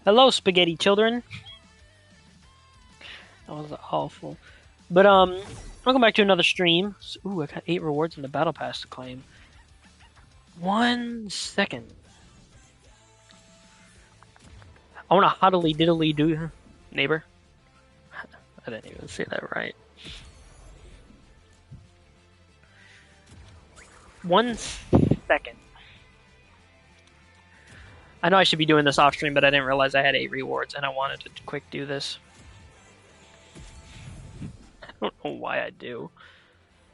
Hello, spaghetti children. That was awful. But welcome back to another stream. Ooh, I got 8 rewards in the battle pass to claim. 1 second. I want to huddly diddly do neighbor. I didn't even say that right. 1 second. I know I should be doing this off stream, but I didn't realize I had 8 rewards and I wanted to quick do this. I don't know why I do.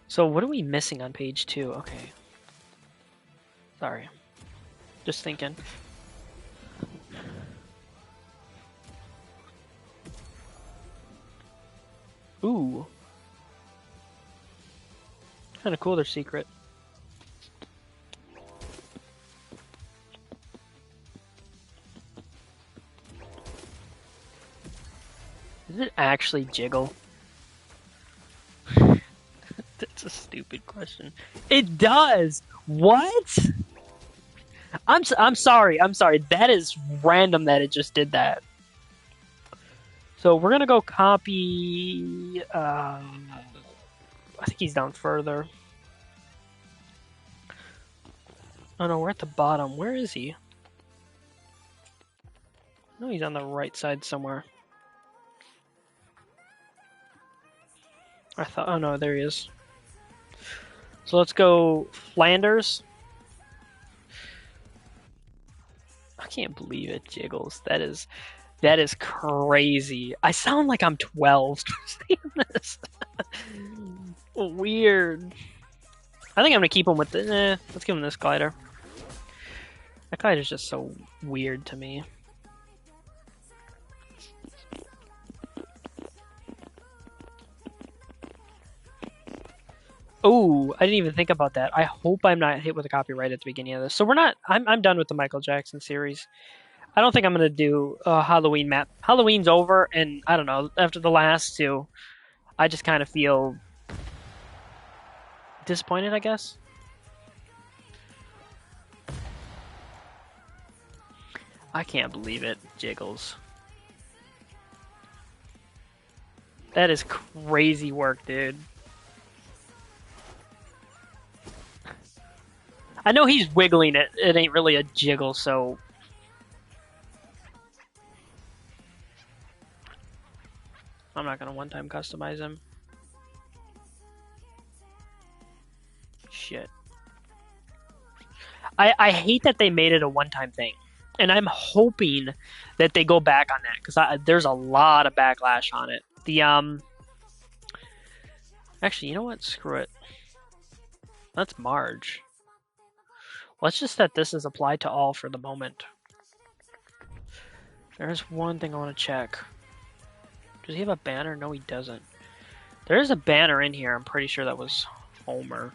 So what are we missing on page 2? Okay. Sorry. Just thinking. Ooh. Kind of cool, their secret. Does it actually jiggle? That's a stupid question. It does! What? I'm sorry. I'm sorry. That is random that it just did that. So we're gonna go copy. I think he's down further. Oh no, we're at the bottom. Where is he? No, he's on the right side somewhere. I thought. Oh no, there he is. So let's go Flanders. I can't believe it jiggles. That is crazy. I sound like I'm 12 saying this. Weird. I think I'm gonna keep him with the. Let's give him this glider. That glider's just so weird to me. Oh, I didn't even think about that. I hope I'm not hit with a copyright at the beginning of this. So we're not. I'm done with the Michael Jackson series. I don't think I'm gonna do a Halloween map. Halloween's over, and I don't know. After the last two, I just kind of feel disappointed, I guess. I can't believe it. Jiggles. That is crazy work, dude. I know he's wiggling it. It ain't really a jiggle, so... I'm not gonna one-time customize him. Shit. I hate that they made it a one-time thing. And I'm hoping that they go back on that, because there's a lot of backlash on it. Actually, you know what? Screw it. That's Marge. Let's just set this as applied to all for the moment. There's one thing I want to check. Does he have a banner? No, he doesn't. There is a banner in here. I'm pretty sure that was Homer.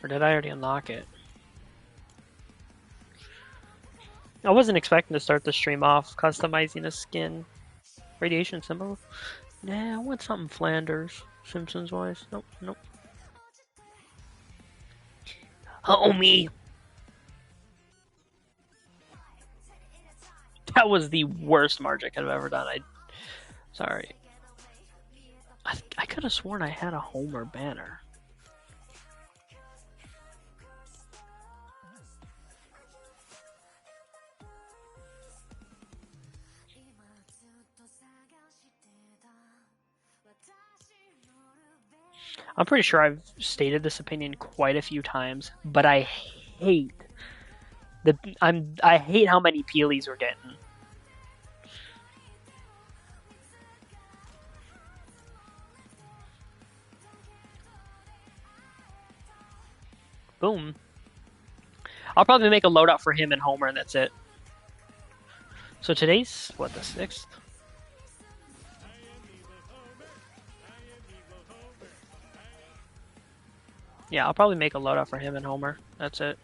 Or did I already unlock it? I wasn't expecting to start the stream off customizing a skin. Radiation symbol? Nah, I want something Flanders. Simpsons wise. Nope, nope. Homie! That was the worst Marge I could have ever done. Sorry. I could have sworn I had a Homer banner. I'm pretty sure I've stated this opinion quite a few times, but I hate I hate how many peelies we're getting. Boom. I'll probably make a loadout for him and Homer, and that's it. So today's, what, the 6th? Yeah, I'll probably make a loadout for him and Homer. That's it.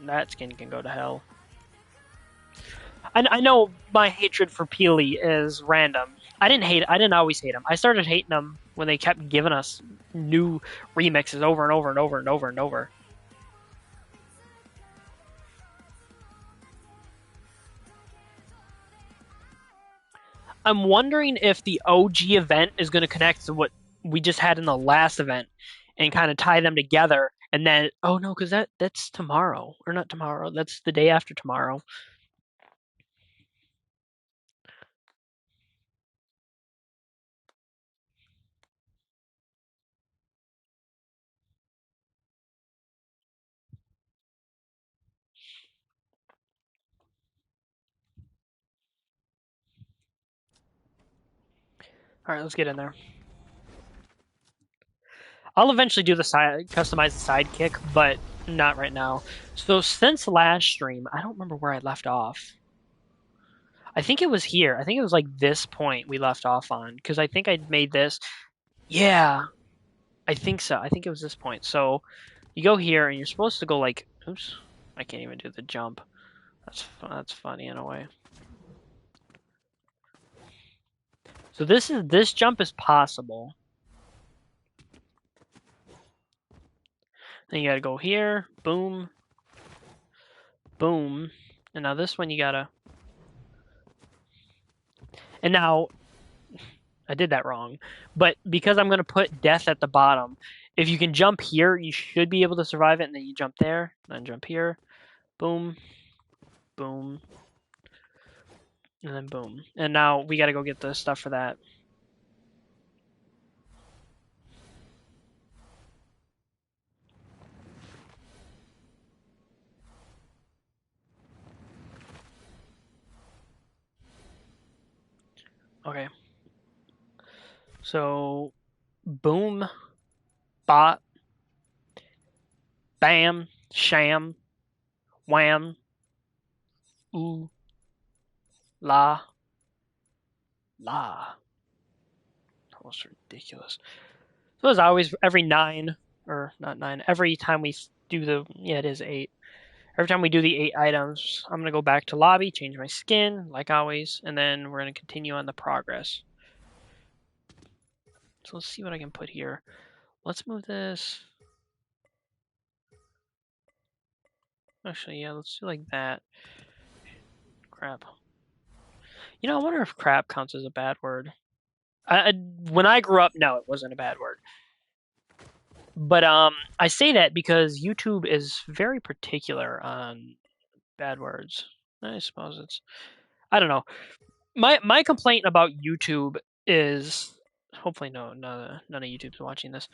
That skin can go to hell. I know my hatred for Peely is random. I didn't always hate him. I started hating him when they kept giving us new remixes over and over and over and over and over. I'm wondering if the OG event is going to connect to what we just had in the last event and kind of tie them together. And then, oh no, because that's tomorrow or not tomorrow. That's the day after tomorrow. All right, let's get in there. I'll eventually do the side, customize the sidekick, but not right now. So since last stream, I don't remember where I left off. I think it was here. I think it was like this point we left off on because I think I made this. Yeah, I think so. I think it was this point. So you go here and you're supposed to go like, oops, I can't even do the jump. That's funny in a way. So this jump is possible. Then you gotta go here, boom, boom, and now this one you gotta. And now I did that wrong, but because I'm gonna put death at the bottom, if you can jump here, you should be able to survive it. And then you jump there, then jump here, boom, boom, and then boom. And now we gotta go get the stuff for that. Okay. So, boom, bot, bam, sham, wham, ooh, la, la. That was ridiculous. So as always, every 9, or not 9, every time we do the, yeah, it is 8. Every time we do the 8 items, I'm going to go back to lobby, change my skin, like always, and then we're going to continue on the progress. So let's see what I can put here. Let's move this. Actually, yeah, let's do like that. Crap. You know, I wonder if crap counts as a bad word. When I grew up, no, it wasn't a bad word. But I say that because YouTube is very particular on bad words. I suppose it's. I don't know. My complaint about YouTube is hopefully none of YouTube's watching this.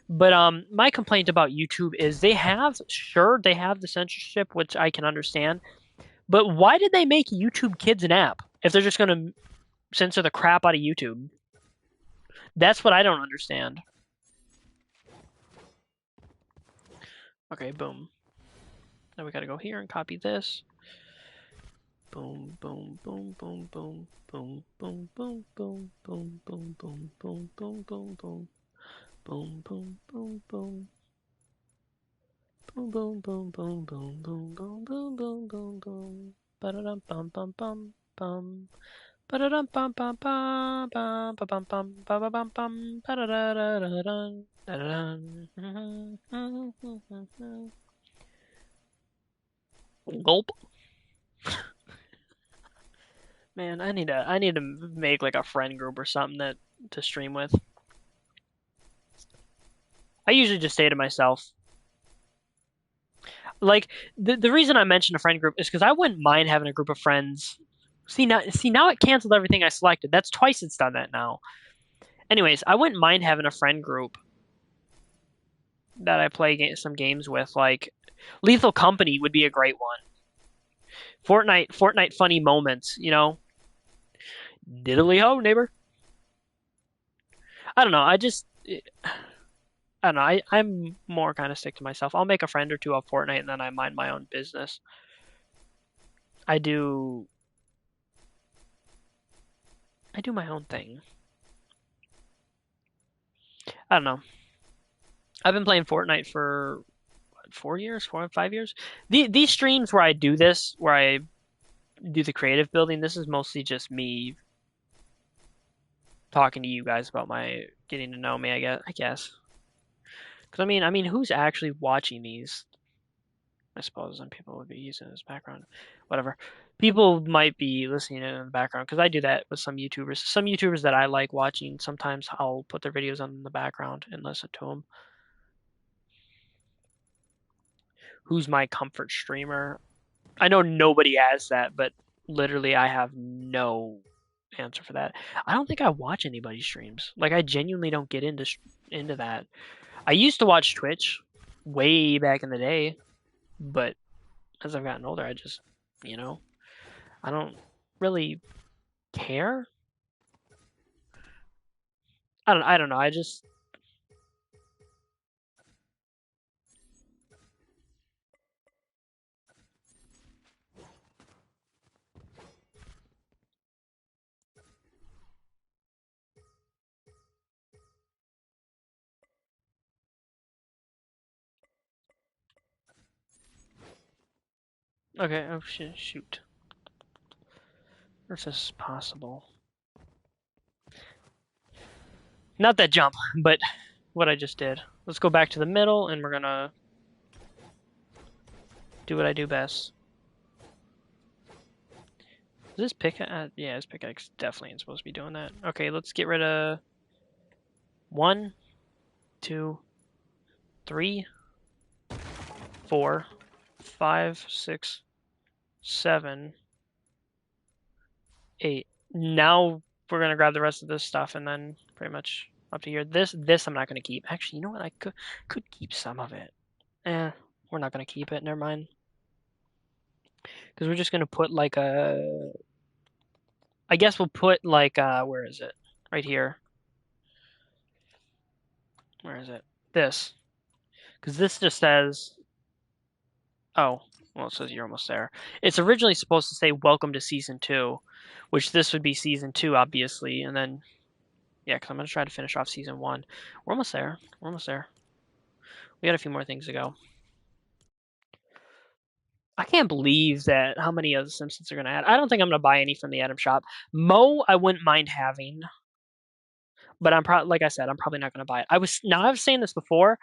But my complaint about YouTube is they have the censorship, which I can understand. But why did they make YouTube Kids an app if they're just gonna censor the crap out of YouTube? That's what I don't understand. Okay, boom. Now we gotta go here and copy this. Boom, boom, boom, boom, boom, boom, boom, boom, boom, boom, boom, boom, boom, boom, boom, boom, boom, boom, boom, boom. Boom, boom, boom, boom, boom, boom, boom, boom, boom, boom, boom. Ba-da-dum, bum, bum, bum, bum. Ba-da-dum, bum, bum, bum, bum, ba bum, bum, ba ba bum, bum, ba-da-da-da-da-dun, da-da-dun. Gulp. Man, I need to make like a friend group or something that to stream with. I usually just stay to myself. Like the reason I mentioned a friend group is because I wouldn't mind having a group of friends. See now it canceled everything I selected. That's twice it's done that now. Anyways, I wouldn't mind having a friend group that I play some games with. Like Lethal Company would be a great one. Fortnite funny moments. Diddly ho, neighbor. I don't know. I don't know. I'm more kind of stick to myself. I'll make a friend or two of Fortnite and then I mind my own business. I do I do my own thing. I don't know. I've been playing Fortnite for what, 4 years, 5 years. These streams where I do this, where I do the creative building, this is mostly just me talking to you guys about my getting to know me. I guess. Because I mean, who's actually watching these? I suppose, and people would be using it as background. Whatever. People might be listening in the background because I do that with some YouTubers. Some YouTubers that I like watching, sometimes I'll put their videos on in the background and listen to them. Who's my comfort streamer? I know nobody has that, but literally I have no answer for that. I don't think I watch anybody's streams. Like I genuinely don't get into that. I used to watch Twitch way back in the day, but as I've gotten older, I just, you know, I don't really care. I don't know. I just okay. Oh shoot. If this is possible. Not that jump, but what I just did. Let's go back to the middle, and we're gonna do what I do best. Is this pickaxe? Yeah, this pickaxe definitely ain't supposed to be doing that. Okay, let's get rid of 1, 2, 3, 4, 5, 6, 7, 8. Now we're gonna grab the rest of this stuff and then pretty much up to here. This I'm not gonna keep. Actually, you know what? I could keep some of it. We're not gonna keep it. Never mind. Because we're just gonna put like a. I guess we'll put like where is it? Right here. Where is it? This. Because this just says. Oh, well, it says you're almost there. It's originally supposed to say "Welcome to Season 2," which this would be Season 2, obviously, and then yeah, because I'm gonna try to finish off Season 1. We're almost there. We're almost there. We got a few more things to go. I can't believe that how many of the Simpsons are gonna add. I don't think I'm gonna buy any from the Atom Shop. Mo, I wouldn't mind having, but I'm probably like I said, I'm probably not gonna buy it. I was saying this before.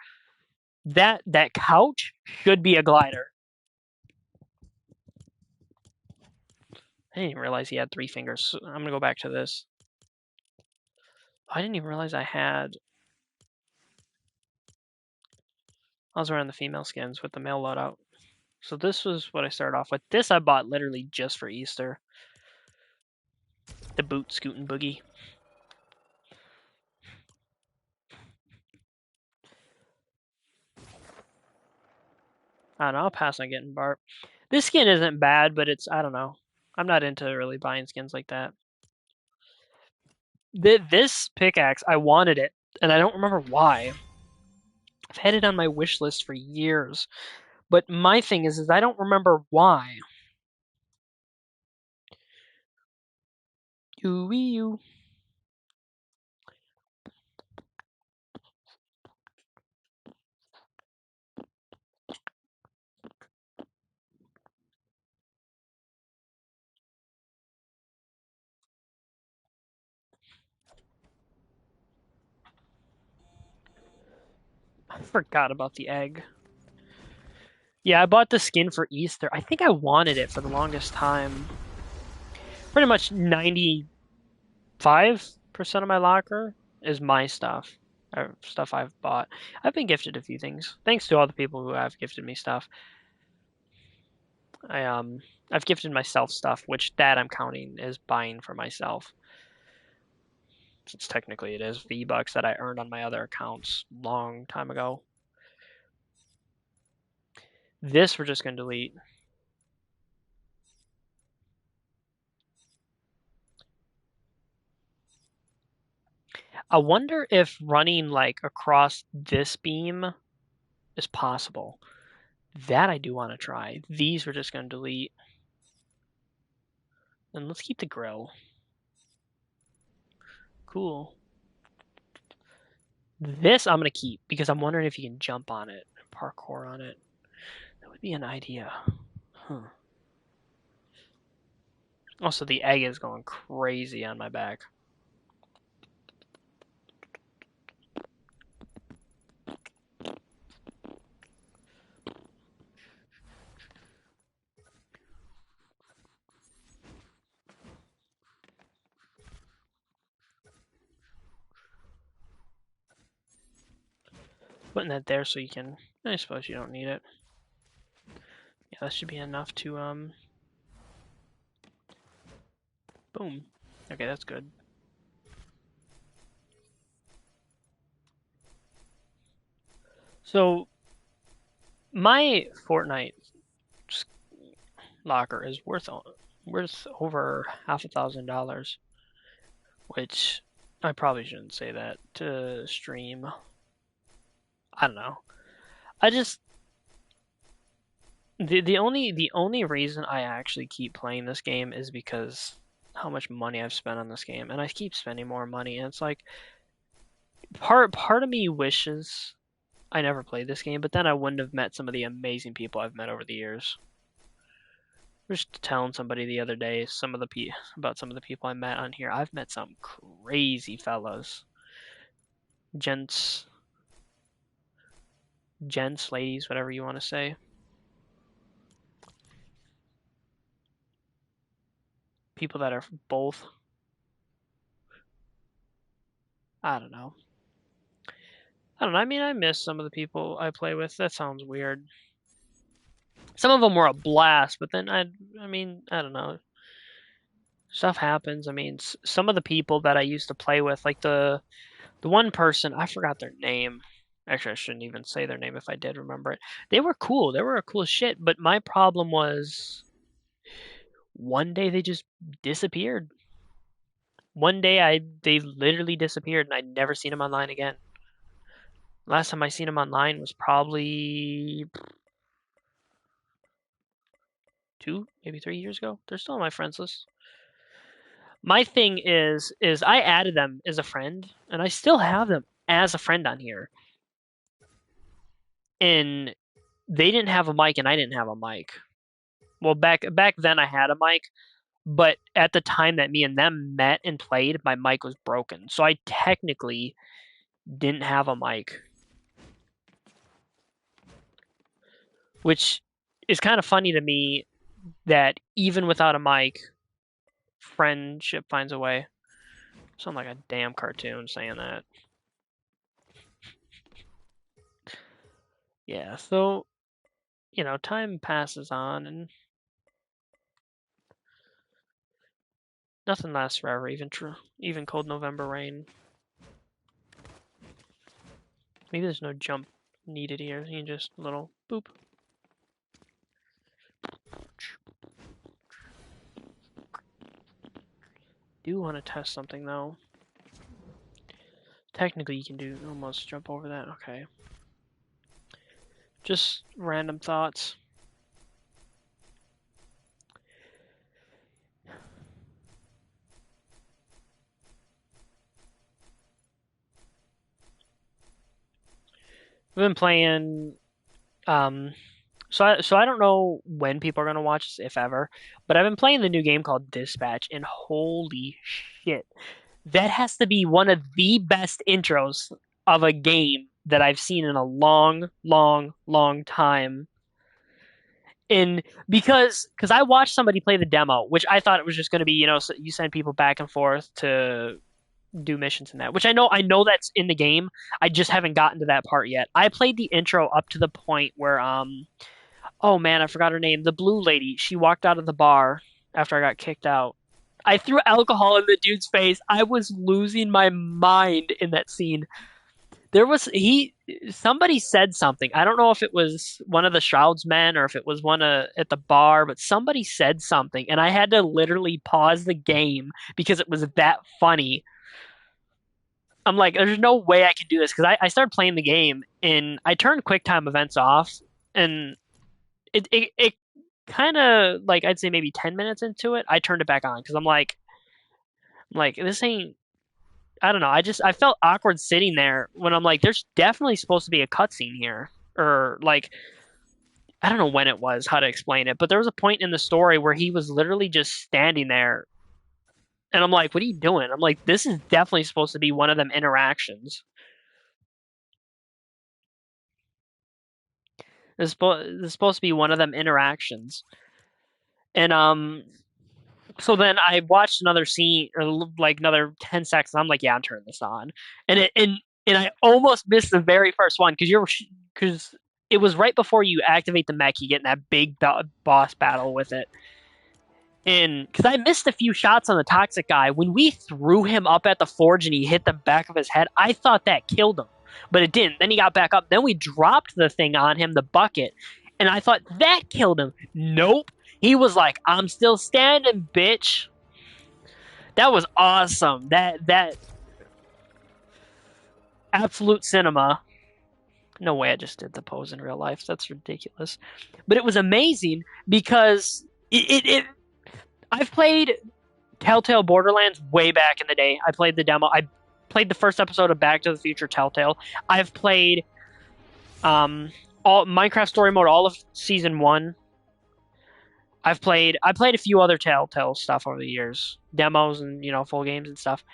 That couch should be a glider. I didn't even realize he had 3 fingers. I'm gonna go back to this. I didn't even realize I was wearing the female skins with the male loadout. So this was what I started off with. This I bought literally just for Easter. The boot scootin' boogie. I don't know, I'll pass on getting Bart. This skin isn't bad, but it's I don't know. I'm not into really buying skins like that. This pickaxe, I wanted it, and I don't remember why. I've had it on my wish list for years. But my thing is I don't remember why. Ooh. I forgot about the egg. Yeah, I bought the skin for Easter. I think I wanted it for the longest time. Pretty much 95% of my locker is my stuff. Stuff I've bought. I've been gifted a few things. Thanks to all the people who have gifted me stuff. I've gifted myself stuff, which that I'm counting as buying for myself. Since technically it is V-Bucks that I earned on my other accounts long time ago. This we're just gonna delete. I wonder if running like across this beam is possible. That I do want to try. These we're just gonna delete. And let's keep the grill. Cool. This I'm gonna keep because I'm wondering if you can jump on it, parkour on it. That would be an idea. Huh. Also, the egg is going crazy on my back. putting that there so you can. I suppose you don't need it. Yeah, that should be enough to Boom. Okay, that's good. So my Fortnite locker is worth over $500,000, which I probably shouldn't say that to stream. I don't know. I just the only reason I actually keep playing this game is because how much money I've spent on this game, and I keep spending more money, and it's like part of me wishes I never played this game, but then I wouldn't have met some of the amazing people I've met over the years. I was just telling somebody the other day about some of the people I met on here. I've met some crazy fellas, gents, ladies, whatever you want to say. People that are both. I don't know. I don't know. I mean, I miss some of the people I play with. That sounds weird. Some of them were a blast, but then I mean, I don't know. Stuff happens. I mean, some of the people that I used to play with, like the one person, I forgot their name. Actually, I shouldn't even say their name if I did remember it. They were cool. They were a cool shit, but my problem was one day they just disappeared. One day they literally disappeared and I'd never seen them online again. Last time I seen them online was probably 2, maybe 3 years ago. They're still on my friends list. My thing is I added them as a friend and I still have them as a friend on here. And they didn't have a mic and I didn't have a mic. Well, back then I had a mic, but at the time that me and them met and played, my mic was broken. So I technically didn't have a mic. Which is kind of funny to me that even without a mic, friendship finds a way. Sound like a damn cartoon saying that. Yeah, so time passes on and nothing lasts forever, even cold November rain. Maybe there's no jump needed here. You can just a little boop. Do want to test something though. Technically, you can do almost jump over that. Okay. Just random thoughts. I've been playing. So I don't know when people are gonna watch this, if ever, but I've been playing the new game called Dispatch, and holy shit, that has to be one of the best intros of a game that I've seen in a long, long, long time. In because I watched somebody play the demo, which I thought it was just going to be so you send people back and forth to do missions in that, which I know that's in the game. I just haven't gotten to that part yet. I played the intro up to the point where oh man, I forgot her name. The blue lady. She walked out of the bar after I got kicked out. I threw alcohol in the dude's face. I was losing my mind in that scene. There was he somebody said something. I don't know if it was one of the Shroud's men or if it was one at the bar, but somebody said something and I had to literally pause the game because it was that funny. I'm like, there's no way I can do this because I started playing the game and I turned QuickTime events off and it kind of like I'd say maybe 10 minutes into it, I turned it back on because I'm like this ain't. I don't know. I felt awkward sitting there when I'm like, there's definitely supposed to be a cutscene here, or like I don't know when it was, how to explain it, but there was a point in the story where he was literally just standing there, and I'm like, what are you doing? I'm like, this is definitely supposed to be one of them interactions. This is supposed to be one of them interactions, and so then I watched another scene or like another 10 seconds. I'm like, yeah, I'm turning this on, and and I almost missed the very first one because it was right before you activate the mech, you get in that big boss battle with it. And because I missed a few shots on the toxic guy, when we threw him up at the forge and he hit the back of his head, I thought that killed him, but it didn't. Then he got back up. Then we dropped the thing on him, the bucket, and I thought that killed him. Nope. He was like, "I'm still standing, bitch." That was awesome. That absolute cinema. No way I just did the pose in real life. That's ridiculous. But it was amazing because it I've played Telltale Borderlands way back in the day. I played the demo. I played the first episode of Back to the Future Telltale. I've played all Minecraft Story Mode, all of season 1. I played a few other Telltale stuff over the years, demos and full games and stuff.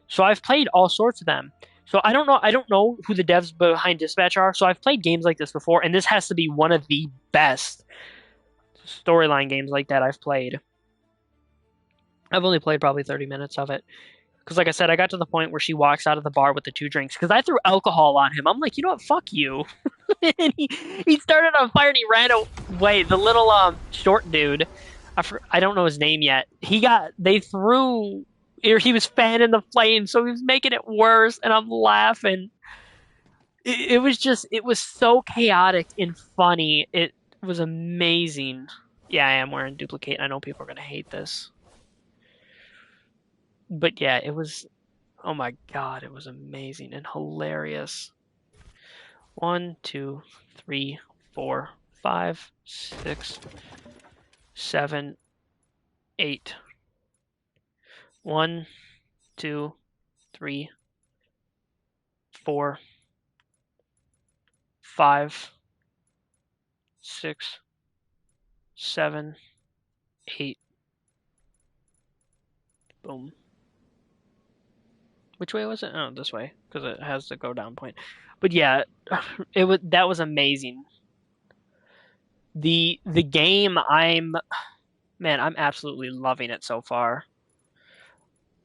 So I've played all sorts of them. So I don't know who the devs behind Dispatch are. So I've played games like this before, and this has to be one of the best storyline games like that I've played. I've only played probably 30 minutes of it. Because, like I said, I got to the point where she walks out of the bar with the 2 drinks. Because I threw alcohol on him. I'm like, you know what? Fuck you. And he started on fire and he ran away. The little short dude, I don't know his name yet. They threw, he was fanning the flames, so he was making it worse. And I'm laughing. It was so chaotic and funny. It was amazing. Yeah, I am wearing duplicate. I know people are going to hate this. But yeah, it was, oh my god, it was amazing and hilarious. 1, 2, 3, 4, 5, 6, 7, 8. 1, 2, 3, 4, 5, 6, 7, 8. Boom. Which way was it? Oh, this way, because it has the go down point. But yeah, that was amazing. The game, I'm absolutely loving it so far.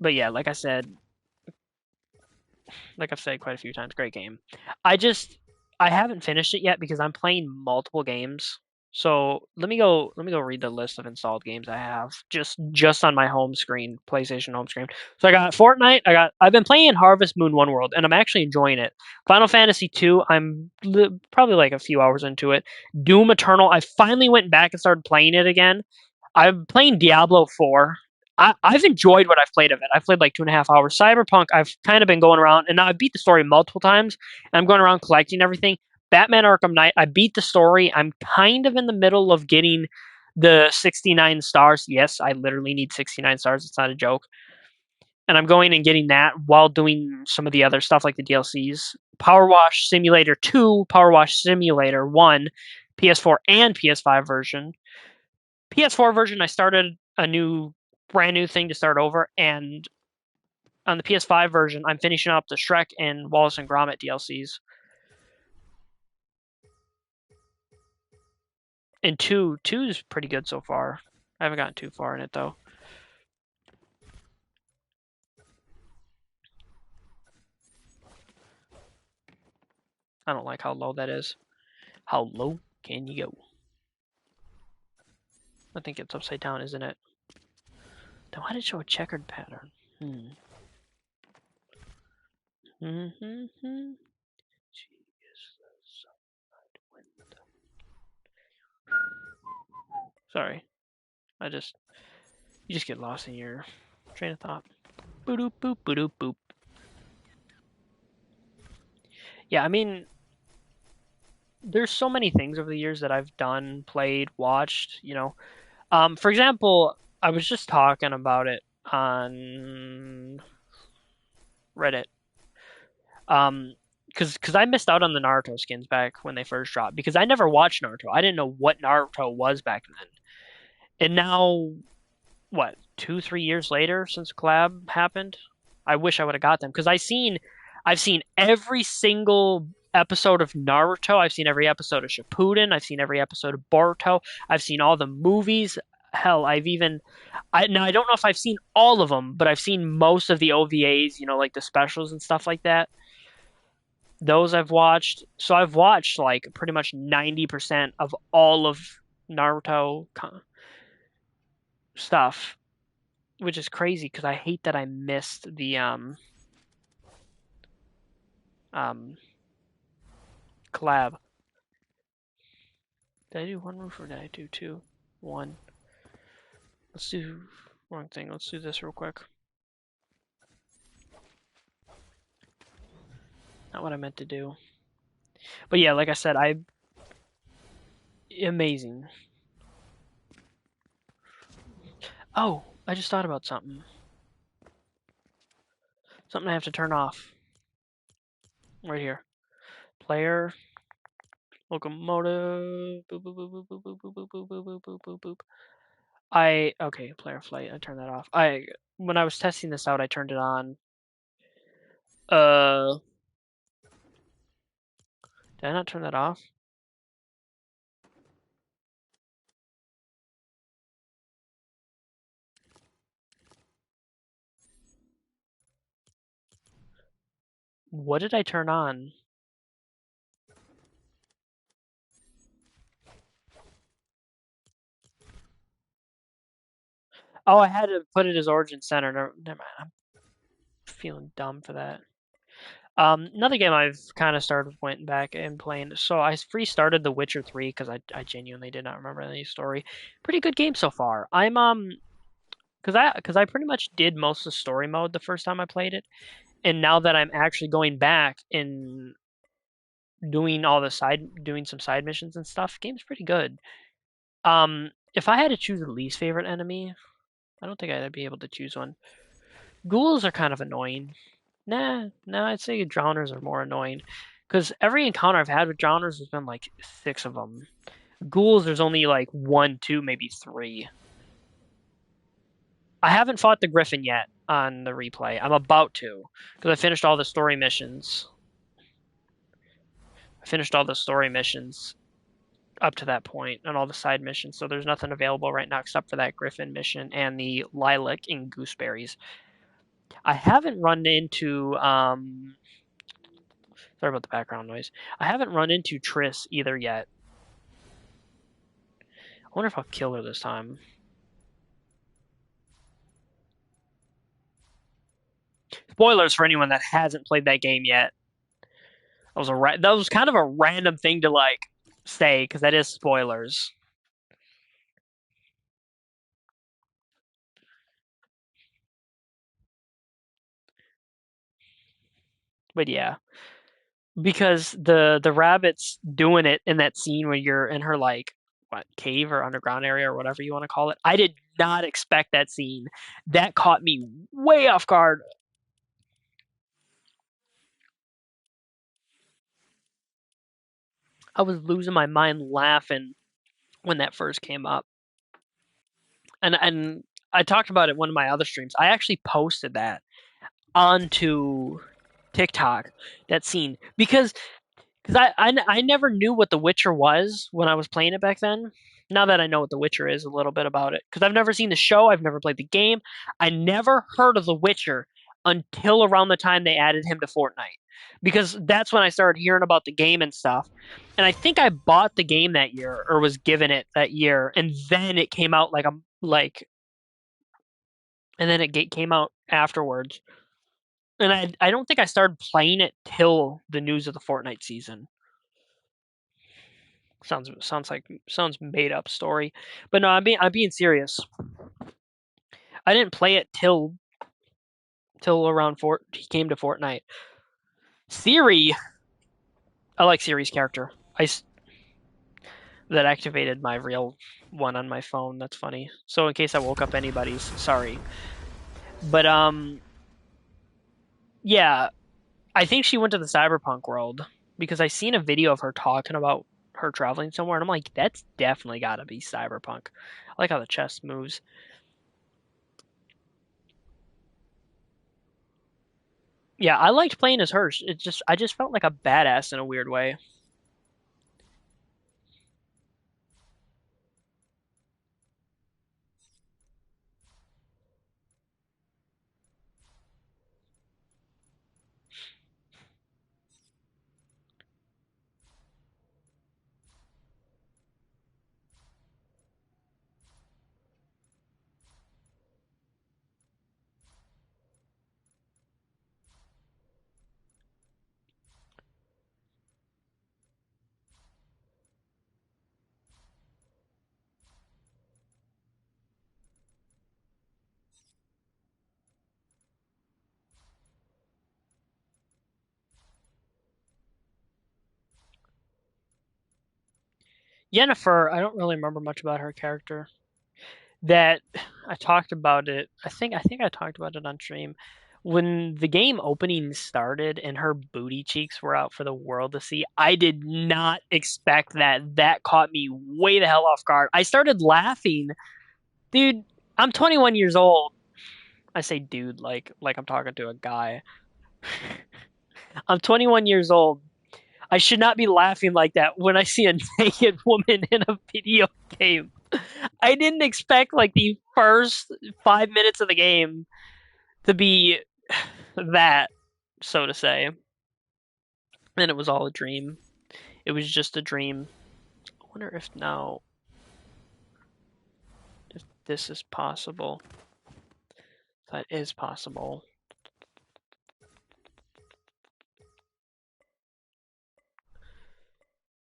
But yeah, like I've said quite a few times, great game. I haven't finished it yet because I'm playing multiple games. So let me go read the list of installed games I have just on my home screen, PlayStation home screen. So I got Fortnite, I've been playing Harvest Moon One World and I'm actually enjoying it. Final Fantasy 2, I'm probably like a few hours into it. Doom Eternal, I finally went back and started playing it again. I'm playing Diablo 4. I've enjoyed what I've played of it. I've played like 2.5 hours. Cyberpunk, I've kind of been going around, and now I beat the story multiple times, and I'm going around collecting everything. Batman Arkham Knight, I beat the story. I'm kind of in the middle of getting the 69 stars. Yes, I literally need 69 stars. It's not a joke. And I'm going and getting that while doing some of the other stuff like the DLCs. Power Wash Simulator 2, Power Wash Simulator 1, PS4 and PS5 version. PS4 version, I started a brand new thing to start over, and on the PS5 version, I'm finishing up the Shrek and Wallace and Gromit DLCs. And two's pretty good so far. I haven't gotten too far in it though. I don't like how low that is. How low can you go? I think it's upside down, isn't it? Then why did it show a checkered pattern? Sorry. You just get lost in your train of thought. Boop boop boop boop. Yeah, I mean, there's so many things over the years that I've done, played, watched, For example, I was just talking about it on Reddit. Because I missed out on the Naruto skins back when they first dropped because I never watched Naruto. I didn't know what Naruto was back then. And now, what, 2-3 years later since the collab happened, I wish I would have got them because I've seen every single episode of Naruto. I've seen every episode of Shippuden. I've seen every episode of Boruto. I've seen all the movies. Hell, I don't know if I've seen all of them, but I've seen most of the OVAs, like the specials and stuff like that. Those I've watched. So I've watched like pretty much 90% of all of Naruto stuff, which is crazy because I hate that I missed the um collab. Did I do one roof or did I do two? One. Let's do wrong thing. Let's do this real quick. Not what I meant to do. But yeah, like I said, I amazing. Oh, I just thought about something. Something I have to turn off. Right here. Player. Locomotive. Boop, boop, boop, boop, boop, boop, boop, boop, boop, boop, boop, boop, boop. Okay, player flight. I turned that off. When I was testing this out, I turned it on. Uh, did I not turn that off? What did I turn on? Oh, I had to put it as origin center. Never mind. I'm feeling dumb for that. Another game I've kind of started went back and playing. So I restarted The Witcher 3 because I genuinely did not remember any story. Pretty good game so far. I'm because I pretty much did most of the story mode the first time I played it, and now that I'm actually going back and doing some side missions and stuff, game's pretty good. If I had to choose a least favorite enemy, I don't think I'd be able to choose one. Ghouls are kind of annoying. Nah, I'd say drowners are more annoying. Because every encounter I've had with drowners has been like six of them. Ghouls, there's only like one, two, maybe three. I haven't fought the Griffin yet on the replay. I'm about to. Because I finished all the story missions. I finished all the story missions up to that point and all the side missions. So there's nothing available right now except for that Griffin mission and the lilac and gooseberries. I haven't run into sorry about the background noise. I haven't run into Triss either yet. I wonder if I'll kill her this time. Spoilers for anyone that hasn't played that game yet. That was kind of a random thing to like say because that is spoilers. But yeah, because the rabbit's doing it in that scene where you're in her like what cave or underground area or whatever you want to call it. I did not expect that scene. That caught me way off guard. I was losing my mind laughing when that first came up. And I talked about it in one of my other streams. I actually posted that onto TikTok, that scene, because I never knew what The Witcher was when I was playing it back then. Now that I know what The Witcher is, a little bit about it, because I've never seen the show, I've never played the game, I never heard of The Witcher until around the time they added him to Fortnite, because that's when I started hearing about the game and stuff. And I think I bought the game that year or was given it that year, and then it came out and then it came out afterwards. And I don't think I started playing it till the news of the Fortnite season. Sounds made up story, but no, I'm being serious. I didn't play it till around he came to Fortnite. Siri, I like Siri's character. That activated my real one on my phone. That's funny. So in case I woke up anybody's, sorry. But yeah, I think she went to the cyberpunk world because I seen a video of her talking about her traveling somewhere, and I'm like, that's definitely got to be cyberpunk. I like how the chest moves. Yeah, I liked playing as her. I just felt like a badass in a weird way. Yennefer, I don't really remember much about her character. That I talked about it. I think I talked about it on stream. When the game opening started and her booty cheeks were out for the world to see, I did not expect that. That caught me way the hell off guard. I started laughing. Dude, I'm 21 years old. I say dude like I'm talking to a guy. I'm 21 years old. I should not be laughing like that when I see a naked woman in a video game. I didn't expect like the first 5 minutes of the game to be that, so to say. And it was all a dream. It was just a dream. I wonder if now, if this is possible. That is possible.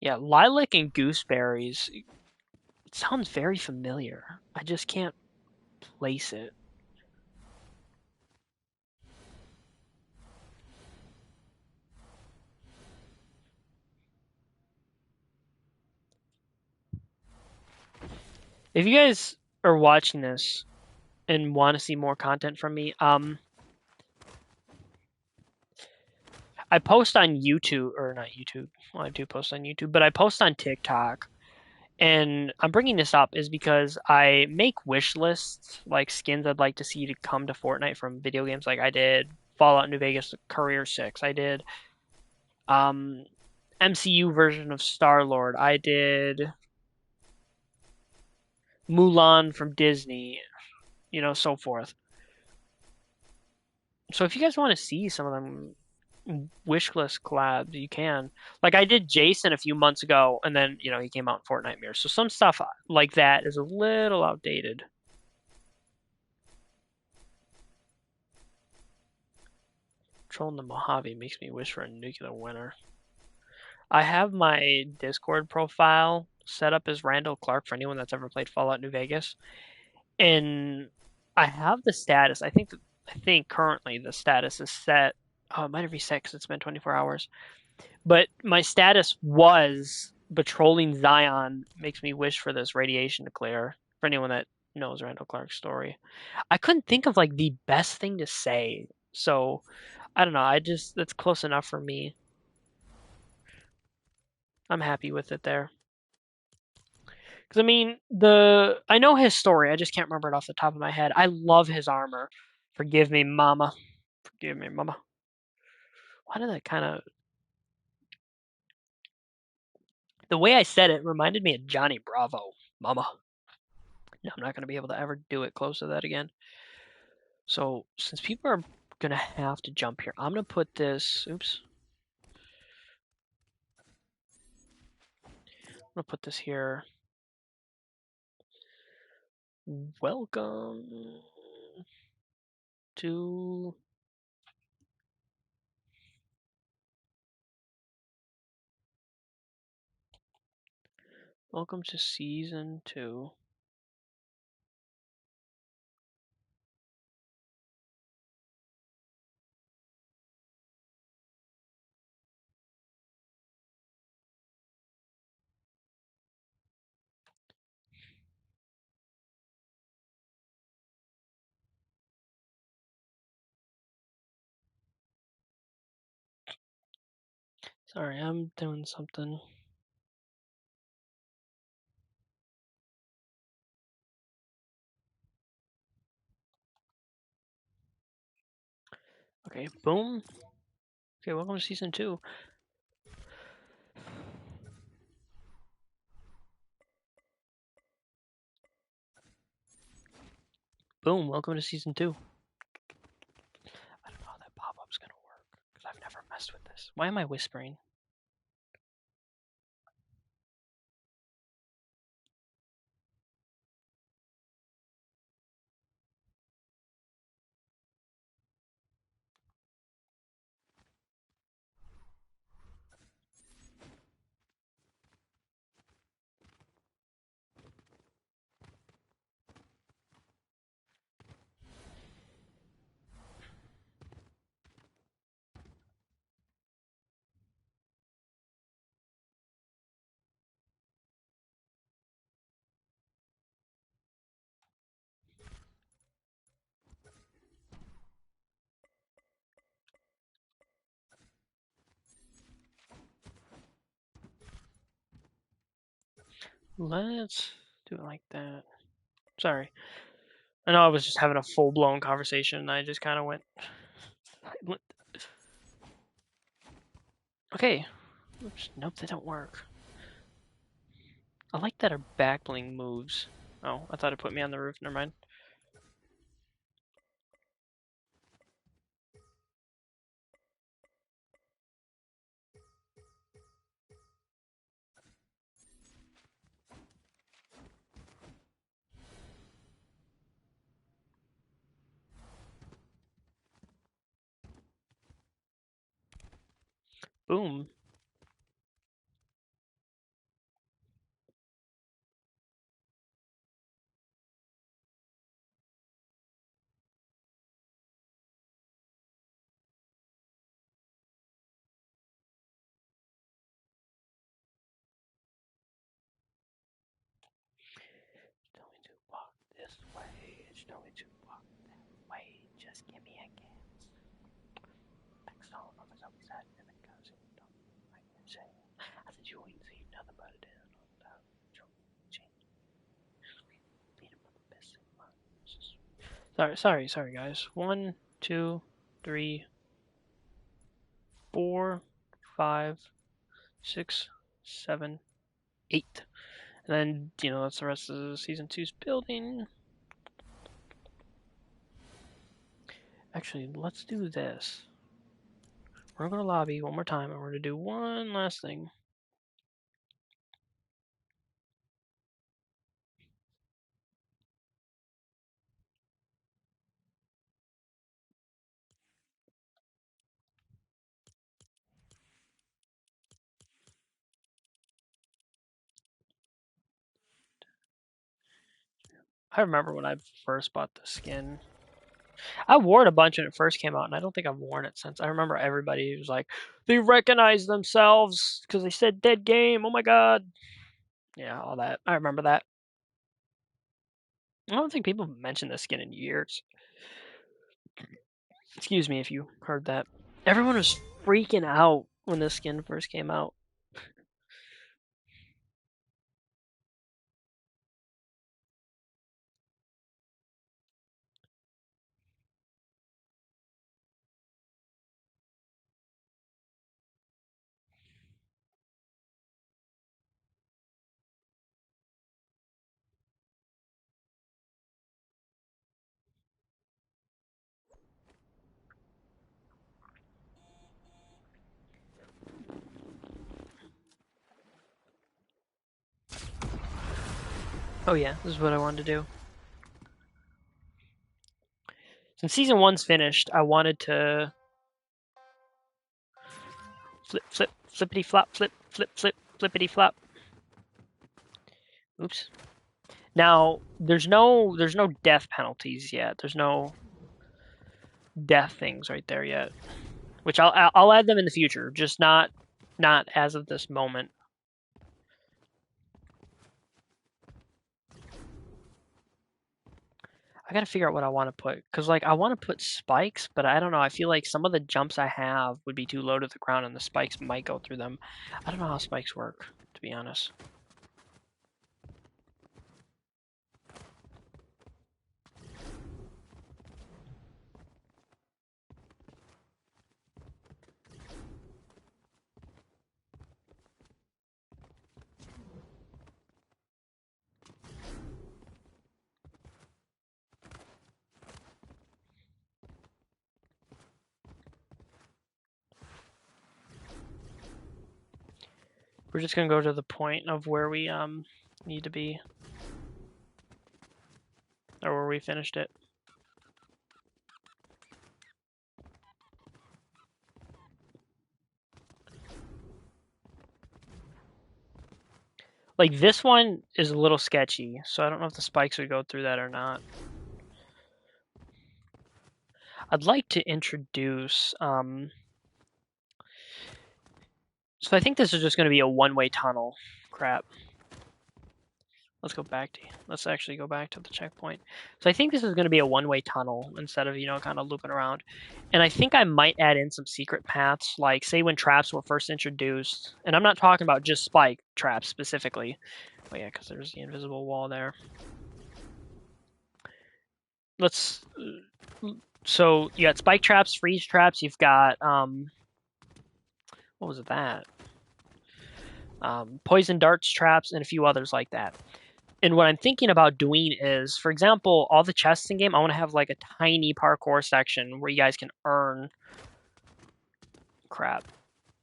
Yeah, lilac and gooseberries. It sounds very familiar. I just can't place it. If you guys are watching this and want to see more content from me, I post on YouTube or not YouTube. Well, I do post on YouTube, but I post on TikTok. And I'm bringing this up is because I make wish lists like skins I'd like to see to come to Fortnite from video games. Like I did Fallout New Vegas Career 6. I did um MCU version of Star Lord. I did Mulan from Disney. So forth. So if you guys want to see some of them wishlist collabs, you can. Like I did Jason a few months ago, and then he came out in Fortnite Mirror. So some stuff like that is a little outdated. Trolling the Mojave makes me wish for a nuclear winter. I have my Discord profile set up as Randall Clark for anyone that's ever played Fallout New Vegas, and I have the status. I think currently the status is set. Oh, it might have reset because it's been 24 hours. But my status was patrolling Zion makes me wish for this radiation to clear. For anyone that knows Randall Clark's story, I couldn't think of like the best thing to say. So I don't know. That's close enough for me. I'm happy with it there. Because I mean, I know his story. I just can't remember it off the top of my head. I love his armor. Forgive me, Mama. Forgive me, Mama. Why did that kind of the way I said it reminded me of Johnny Bravo, Mama. No, I'm not gonna be able to ever do it close to that again. So since people are gonna have to jump here, I'm gonna put this. Oops. I'm gonna put this here. Welcome to welcome to season 2. Sorry, I'm doing something. Okay, boom. Okay, welcome to season 2. Boom, welcome to season 2. I don't know how that pop-up's gonna work, because I've never messed with this. Why am I whispering? Let's do it like that. Sorry. I know I was just having a full-blown conversation and I just kind of went silent. Okay. Oops. Nope, they don't work. I like that our back bling moves. Oh, I thought it put me on the roof. Never mind. Boom. Tell me to walk this way. Tell me to walk that way. Just give me a chance. Next song of his always had and it goes in. I said you ain't seen nothing but it down on top. Sorry, guys. 1, 2, 3, 4, 5, 6, 7, 8. And then, that's the rest of season 2's building. Actually, let's do this. We're going to lobby one more time, and we're going to do one last thing. I remember when I first bought the skin. I wore it a bunch when it first came out, and I don't think I've worn it since. I remember everybody was like, they recognized themselves because they said dead game. Oh my god. Yeah, all that. I remember that. I don't think people have mentioned this skin in years. Excuse me if you heard that. Everyone was freaking out when this skin first came out. Oh yeah, this is what I wanted to do. Since season 1's finished, I wanted to flip, flippity flop, flip, flippity flop. Oops. Now there's no death penalties yet. There's no death things right there yet, which I'll add them in the future, just not as of this moment. I gotta figure out what I want to put, because like I want to put spikes, but I don't know. I feel like some of the jumps I have would be too low to the ground, and the spikes might go through them. I don't know how spikes work, to be honest. We're just gonna go to the point of where we need to be, or where we finished it. Like this one is a little sketchy, so I don't know if the spikes would go through that or not. I'd like to introduce so I think this is just going to be a one-way tunnel. Crap. Let's actually go back to the checkpoint. So I think this is going to be a one-way tunnel instead of, kind of looping around. And I think I might add in some secret paths, like say when traps were first introduced, and I'm not talking about just spike traps specifically, Oh yeah, because there's the invisible wall there. Let's. So you got spike traps, freeze traps. You've got what was that? Poison darts traps, and a few others like that. And what I'm thinking about doing is, for example, all the chests in game, I want to have like a tiny parkour section where you guys can earn crap.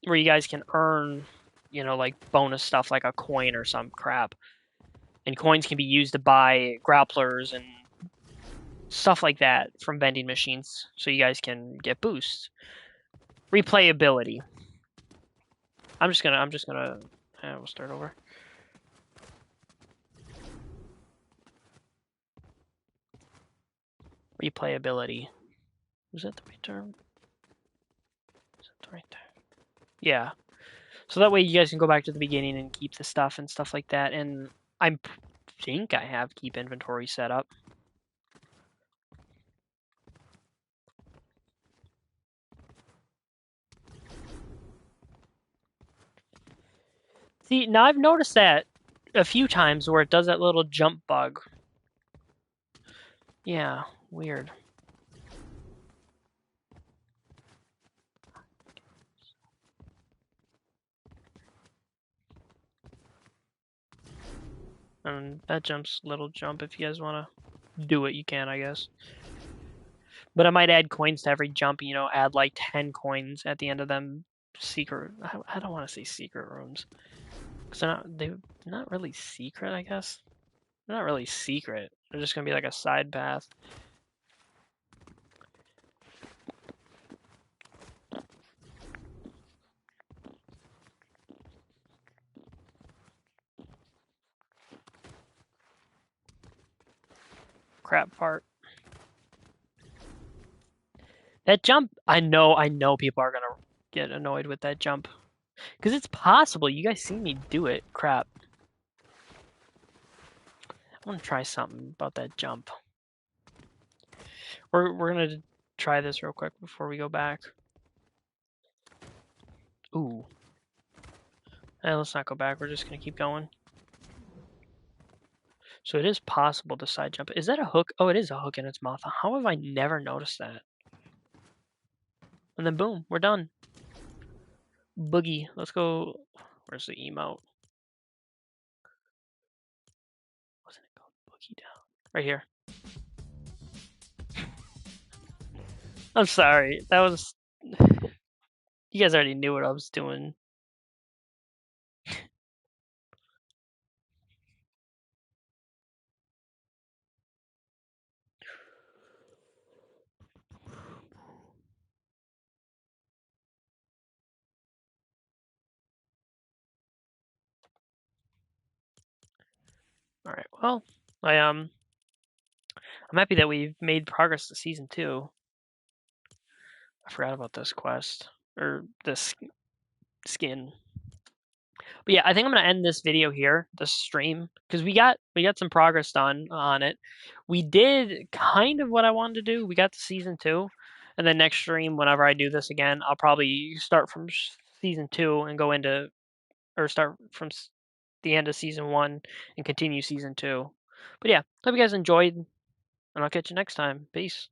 Where you guys can earn, like bonus stuff like a coin or some crap. And coins can be used to buy grapplers and stuff like that from vending machines so you guys can get boosts. Replayability. I'm just gonna we'll start over. Replayability. Was that the right term? Is that the right term? Yeah. So that way you guys can go back to the beginning and keep the stuff and stuff like that. And I think I have keep inventory set up. See, now I've noticed that a few times where it does that little jump bug. Yeah, weird. And that jumps, little jump, if you guys want to do it, you can, I guess. But I might add coins to every jump, add like 10 coins at the end of them secret. I don't want to say secret rooms. Because they're not really secret, I guess. They're not really secret. They're just going to be like a side path. Crap fart. That jump, I know people are going to get annoyed with that jump. Because it's possible. You guys see me do it. Crap. I want to try something about that jump. We're going to try this real quick before we go back. Ooh. Let's not go back. We're just going to keep going. So it is possible to side jump. Is that a hook? Oh, it is a hook in its mouth. How have I never noticed that? And then boom, we're done. Boogie. Let's go. Where's the emote? Wasn't it called Boogie Down? Right here. I'm sorry. That was. You guys already knew what I was doing. All right. Well, I'm happy that we've made progress to season 2. I forgot about this quest or this skin. But yeah, I think I'm gonna end this video here, this stream, because we got some progress done on it. We did kind of what I wanted to do. We got to season 2, and then next stream, whenever I do this again, I'll probably start from season 2 and go into, or start from the end of season 1 and continue season 2. But yeah, hope you guys enjoyed, and I'll catch you next time. Peace.